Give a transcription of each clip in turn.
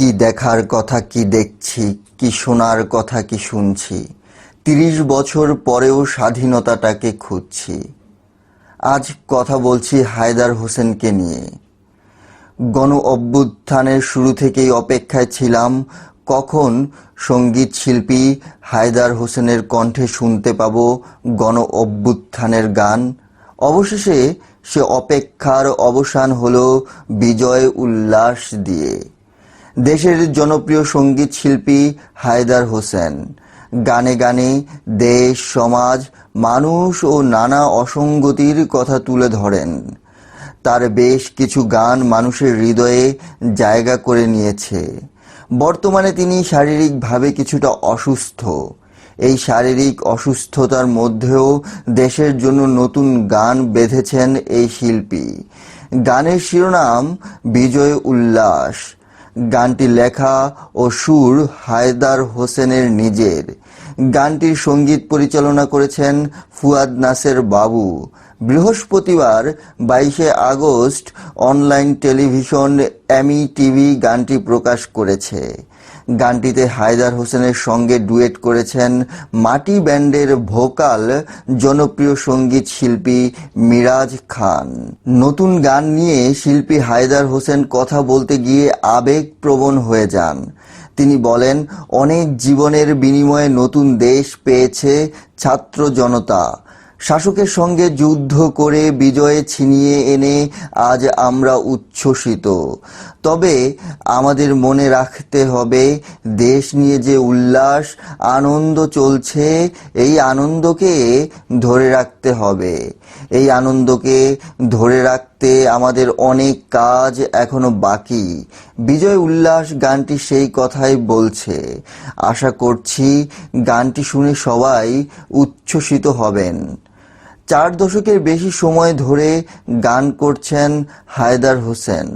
কি দেখার কথা কি দেখছি, কি শোনার কথা কি শুনছি। ৩০ বছর পরেও স্বাধীনতাটাকে খুঁজছি। আজ কথা বলছি হায়দার হোসেনকে নিয়ে। গণ অভ্যুত্থানের শুরু থেকেই অপেক্ষায় ছিলাম কখন সঙ্গীত শিল্পী হায়দার হোসেনের কণ্ঠে শুনতে পাব গণ অভ্যুত্থানের গান। অবশেষে সে অপেক্ষার অবসান হলো বিজয় উল্লাস দিয়ে। দেশের জনপ্রিয় সঙ্গীত শিল্পী হায়দার হোসেন গানে গানে দেশ, সমাজ, মানুষ ও নানা অসঙ্গতির কথা তুলে ধরেন। তার বেশ কিছু গান মানুষের হৃদয়ে জায়গা করে নিয়েছে। বর্তমানে তিনি শারীরিকভাবে কিছুটা অসুস্থ। এই শারীরিক অসুস্থতার মধ্যেও দেশের জন্য নতুন গান বেঁধেছেন এই শিল্পী। গানের শিরোনাম বিজয় উল্লাস। গানটি লেখা ও সুর হায়দার হোসেনের নিজের। গানটির সঙ্গীত পরিচালনা করেছেন ফুয়াদ নাসের বাবু। বৃহস্পতিবার 22শে আগস্ট অনলাইন টেলিভিশন এমইটিভি গানটি প্রকাশ করেছে। গানটিতে হায়দার হোসেনের সঙ্গে ডুয়েট করেছেন মাটি ব্যান্ডের ভোকাল জনপ্রিয় সঙ্গীত শিল্পী মিরাজ খান। নতুন গান নিয়ে শিল্পী হায়দার হোসেন কথা বলতে গিয়ে আবেগপ্রবণ হয়ে যান। তিনি বলেন, অনেক জীবনের বিনিময়ে নতুন দেশ পেয়েছে ছাত্র জনতা। শাসকের সঙ্গে যুদ্ধ করে বিজয়ে ছিনিয়ে এনে আজ আমরা উচ্ছ্বসিত। তবে আমাদের মনে রাখতে হবে, দেশ নিয়ে যে উল্লাস আনন্দ চলছে, এই আনন্দকে ধরে রাখতে হবে। এই আনন্দকে ধরে রাখতে আমাদের অনেক কাজ এখনো বাকি। বিজয় উল্লাস গানটি সেই কথাই বলছে। আশা করছি গানটি শুনে সবাই উচ্ছ্বসিত হবেন। 4 দশকের বেশি সময় ধরে গান করছেন হায়দার হোসেন।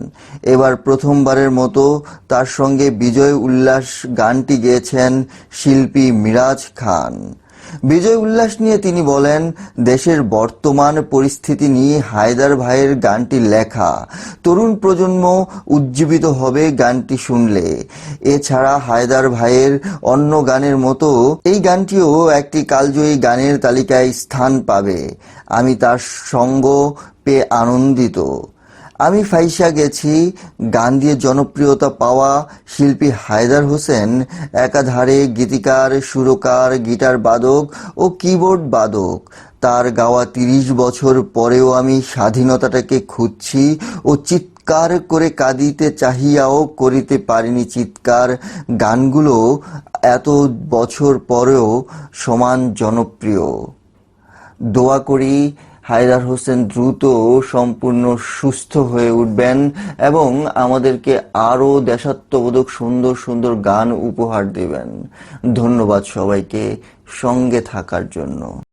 এবার প্রথমবারের মতো তার সঙ্গে বিজয় উল্লাস গানটি গেয়েছেন শিল্পী মিরাজ খান। বিজয় উল্লাস নিয়ে তিনি বলেন, দেশের বর্তমান পরিস্থিতি নিয়ে হায়দার ভাইয়ের গানটি লেখা। তরুণ প্রজন্ম উজ্জীবিত হবে গানটি শুনলে। এছাড়া হায়দার ভাইয়ের অন্য গানের মতো এই গানটিও একটি কালজয়ী গানের তালিকায় স্থান পাবে। আমি তার সঙ্গ পেয়ে আনন্দিত। আমি ফাইসা গেছি গান দিয়ে জনপ্রিয়তা পাওয়া শিল্পী হায়দার হোসেন একাধারে গীতিকার, সুরকার, গিটার বাদক ও কিবোর্ড বাদক। তার গাওয়া 30 বছর পরেও আমি স্বাধীনতাটাকে খুঁজছি ও চিৎকার করে কাঁদিতে চাহিয়াও করিতে পারিনি চিৎকার। গানগুলো এত বছর পরেও সমান জনপ্রিয়। দোয়া করি হায়দার হোসেন দ্রুত সম্পূর্ণ সুস্থ হয়ে উঠবেন এবং আমাদেরকে আরও দেশাত্মবোধক সুন্দর সুন্দর গান উপহার দেবেন। ধন্যবাদ সবাইকে সঙ্গে থাকার জন্য।